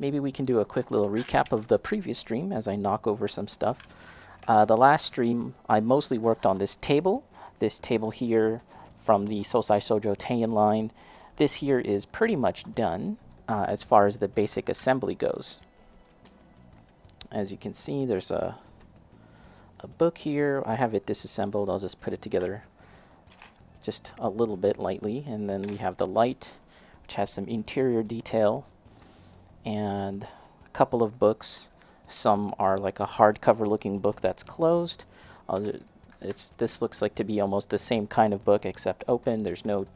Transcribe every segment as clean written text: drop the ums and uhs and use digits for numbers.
maybe we can do a quick little recap of the previous stream as I knock over some stuff. The last stream, I mostly worked on this table here from the Sousai Shojo Teien line. This here is pretty much done as far as the basic assembly goes. As you can see, there's a book here. I have it disassembled. I'll just put it together just a little bit lightly. And then we have the light, which has some interior detail, and a couple of books. Some are like a hardcover looking book that's closed. This looks like to be almost the same kind of book except open. There's no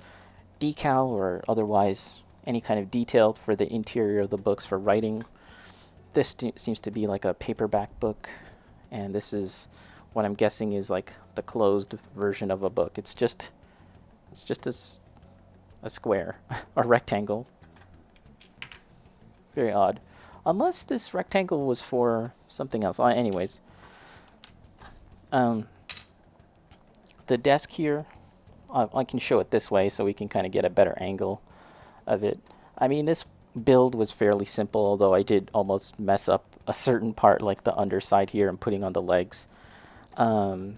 decal or otherwise any kind of detail for the interior of the books for writing. This seems to be like a paperback book, and this is what I'm guessing is like the closed version of a book. It's just a square, a rectangle. Very odd. Unless this rectangle was for something else. Anyways, the desk here, I can show it this way so we can kind of get a better angle of it. I mean, this build was fairly simple, although I did almost mess up a certain part, like the underside here and putting on the legs. The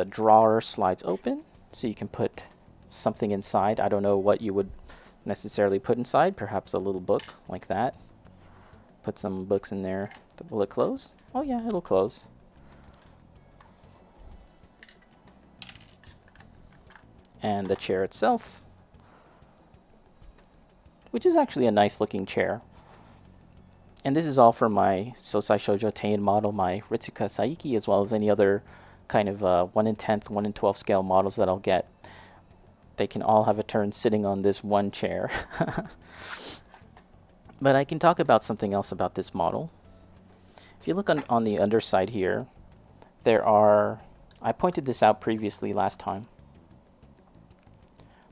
drawer slides open, so you can put something inside. I don't know what you would necessarily put inside. Perhaps a little book like that. Put some books in there. Will it close? Oh yeah, it'll close. And the chair itself, which is actually a nice looking chair. And this is all for my Sousai Shojo Teien model, my Ritsuka Saiki, as well as any other kind of 1 in 10th, 1 in 12 scale models that I'll get. They can all have a turn sitting on this one chair. But I can talk about something else about this model. If you look on the underside here, there are, I pointed this out previously last time,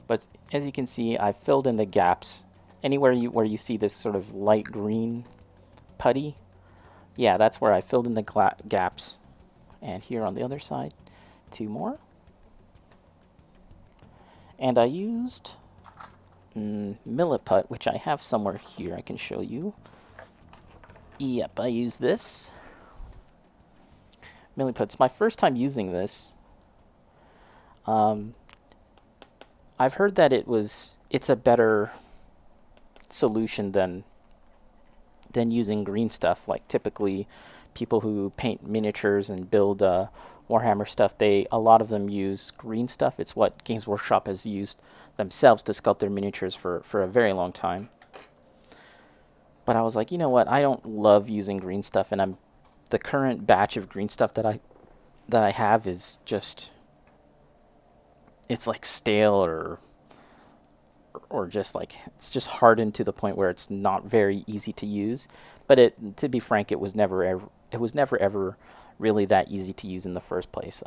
but as you can see, I filled in the gaps. Anywhere where you see this sort of light green putty, yeah, that's where I filled in the gaps. And here on the other side, 2 more. And I used Milliput, which I have somewhere here. I can show you. Yep, I used this. Milliput. It's my first time using this. I've heard that it's a better solution than using green stuff. Like typically, people who paint miniatures and build Warhammer stuff, a lot of them use green stuff. It's what Games Workshop has used themselves to sculpt their miniatures for a very long time. But I was like, you know what? I don't love using green stuff, and the current batch of green stuff that I have is just, it's like stale or just like, it's just hardened to the point where it's not very easy to use. But to be frank, it was never ever really that easy to use in the first place,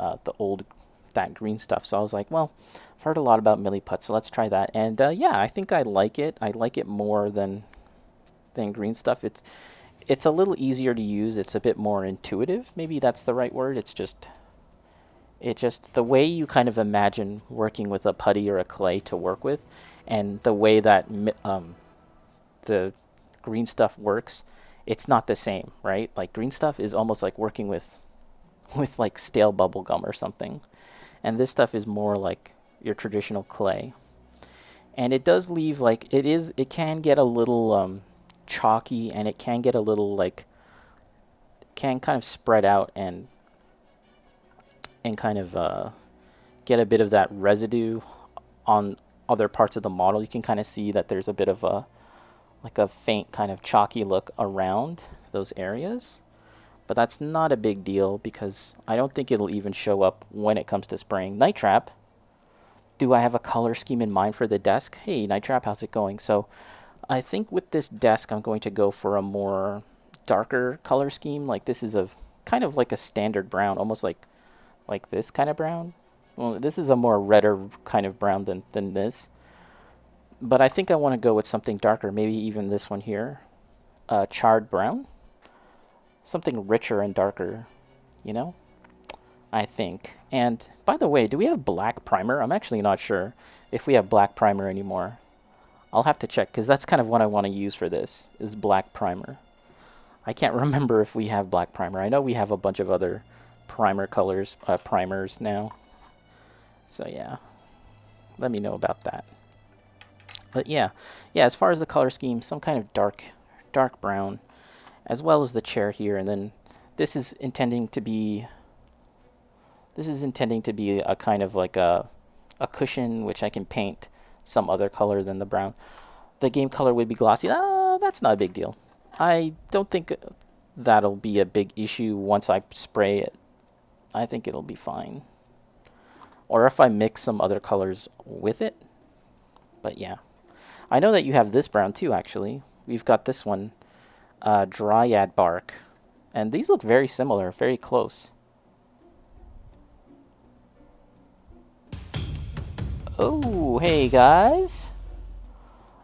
that green stuff. So I was like, well, I've heard a lot about Milliput, so let's try that. And yeah, I think I like it. I like it more than green stuff. It's a little easier to use. It's a bit more intuitive. Maybe that's the right word. It's just the way you kind of imagine working with a putty or a clay to work with, and the way that the green stuff works, it's not the same, right? Like green stuff is almost like working with like stale bubble gum or something, and this stuff is more like your traditional clay. And it does leave like it can get a little chalky, and it can get a little like can kind of spread out and kind of get a bit of that residue on other parts of the model. You can kind of see that there's a bit of a faint kind of chalky look around those areas. But that's not a big deal because I don't think it'll even show up when it comes to spraying. Night Trap, do I have a color scheme in mind for the desk? Hey, Night Trap, how's it going? So I think with this desk, I'm going to go for a more darker color scheme. Like this is a kind of like a standard brown, almost like this kind of brown. Well, this is a more redder kind of brown than this. But I think I want to go with something darker, maybe even this one here, charred brown. Something richer and darker, you know, I think. And by the way, do we have black primer? I'm actually not sure if we have black primer anymore. I'll have to check because that's kind of what I want to use for this is black primer. I can't remember if we have black primer. I know we have a bunch of other primer colors, primers now. So yeah, let me know about that. But yeah, as far as the color scheme, some kind of dark brown, as well as the chair here, and then this is intending to be a kind of like a cushion which I can paint some other color than the brown. The game color would be glossy. That's not a big deal. I don't think that'll be a big issue once I spray it. I think it'll be fine. Or if I mix some other colors with it. But yeah. I know that you have this brown too, actually. We've got this one, Dryad Bark. And these look very similar, very close. Oh, hey guys.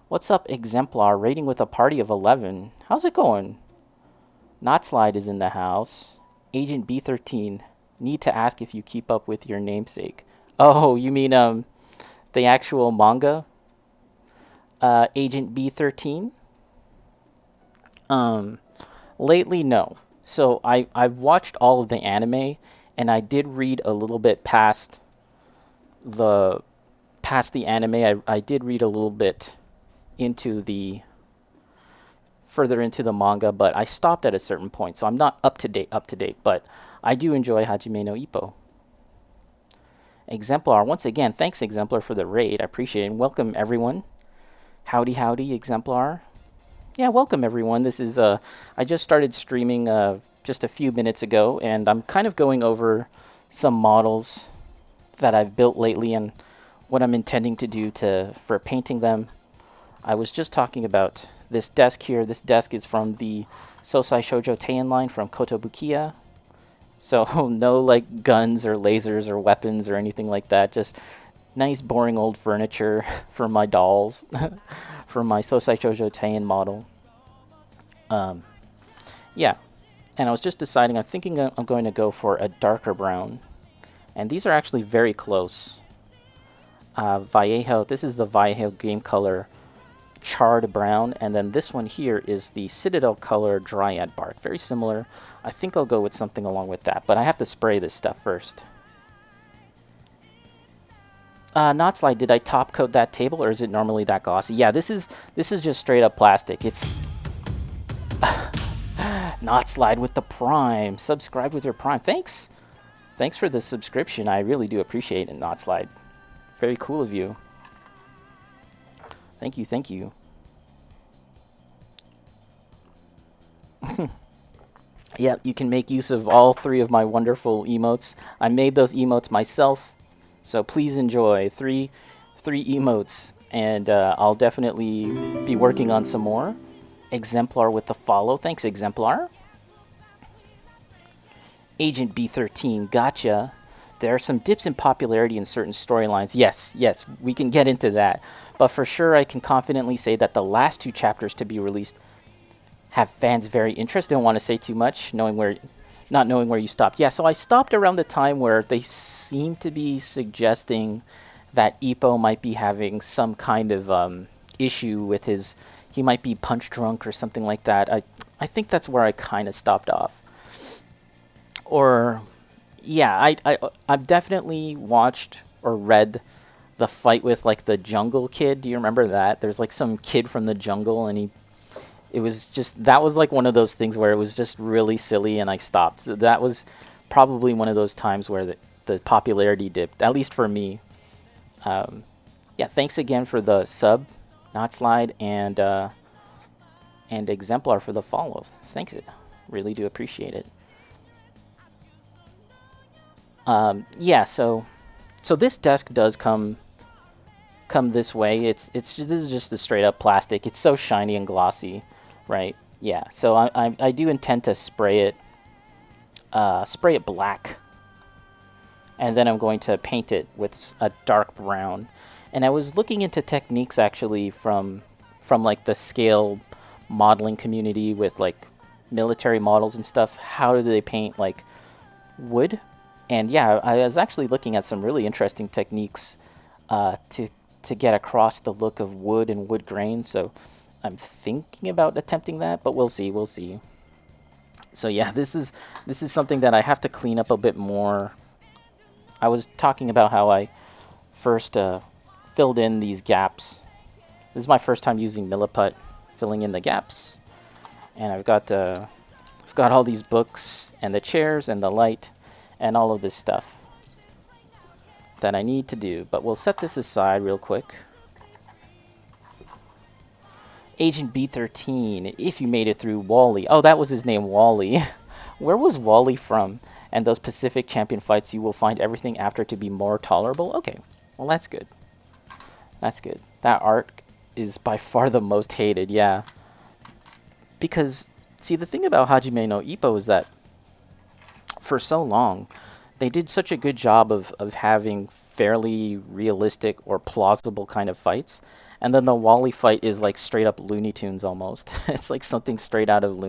What's up, Exemplar? Rating with a party of 11. How's it going? Notslide is in the house. Agent B13. Need to ask if you keep up with your namesake. Oh, you mean the actual manga? Agent B13? Lately, no. So I've watched all of the anime, and I did read a little bit past the anime. I did read a little bit further into the manga, but I stopped at a certain point, so I'm not up to date, but I do enjoy Hajime no Ippo. Exemplar, once again, thanks Exemplar for the raid. I appreciate it. And welcome everyone. Howdy, Exemplar. Yeah, welcome everyone. This is I just started streaming just a few minutes ago, and I'm kind of going over some models that I've built lately and what I'm intending to do for painting them. I was just talking about this desk here. This desk is from the Sousai Shojo Teien line from Kotobukiya. So no like guns or lasers or weapons or anything like that. Just nice boring old furniture for my dolls, for my Sousai Shojo Teien model. Yeah, and I was just deciding, I'm thinking I'm going to go for a darker brown. And these are actually very close. Vallejo, this is the Vallejo game color charred brown, and then this one here is the Citadel color Dryad Bark. Very similar. I think I'll go with something along with that, but I have to spray this stuff first. Notslide, did I top coat that table, or is it normally that glossy? Yeah, this is just straight up plastic. It's Notslide with the Prime. Subscribe with your Prime. Thanks for the subscription. I really do appreciate it, Notslide. Very cool of you. Thank you. Yeah, you can make use of all three of my wonderful emotes. I made those emotes myself, so please enjoy three emotes, and I'll definitely be working on some more. Exemplar with the follow. Thanks, Exemplar. Agent B13, gotcha. There are some dips in popularity in certain storylines. Yes, we can get into that. But for sure, I can confidently say that the last 2 chapters to be released have fans very interested. Don't want to say too much, not knowing where you stopped. Yeah, so I stopped around the time where they seem to be suggesting that Ippo might be having some kind of issue with he might be punch drunk or something like that. I think that's where I kind of stopped off. Or, yeah, I've definitely watched or read the fight with like the jungle kid. Do you remember that? There's like some kid from the jungle, and that was like one of those things where it was just really silly, and I stopped. So that was probably one of those times where the popularity dipped, at least for me. Yeah, thanks again for the sub, Notslide, and Exemplar for the follow. Thanks, really do appreciate it. Yeah, so this desk does come this way. This is just a straight up plastic. It's so shiny and glossy, right? Yeah. So I do intend to spray it black, and then I'm going to paint it with a dark brown. And I was looking into techniques actually from like the scale modeling community with like military models and stuff. How do they paint like wood? And yeah, I was actually looking at some really interesting techniques to to get across the look of wood and wood grain. So I'm thinking about attempting that, but we'll see. We'll see. So yeah, this is something that I have to clean up a bit more. I was talking about how I first filled in these gaps. This is my first time using Milliput, filling in the gaps, and I've got all these books and the chairs and the light and all of this stuff that I need to do. But we'll set this aside real quick. Agent B13, if you made it through Wally. Oh, that was his name, Wally. Where was Wally from? And those Pacific Champion fights, you will find everything after to be more tolerable? Okay, well that's good. That's good. That arc is by far the most hated, yeah. Because, see, the thing about Hajime no Ippo is that for so long, they did such a good job of having fairly realistic or plausible kind of fights. And then the Wally fight is like straight up Looney Tunes almost. It's like something straight out of Looney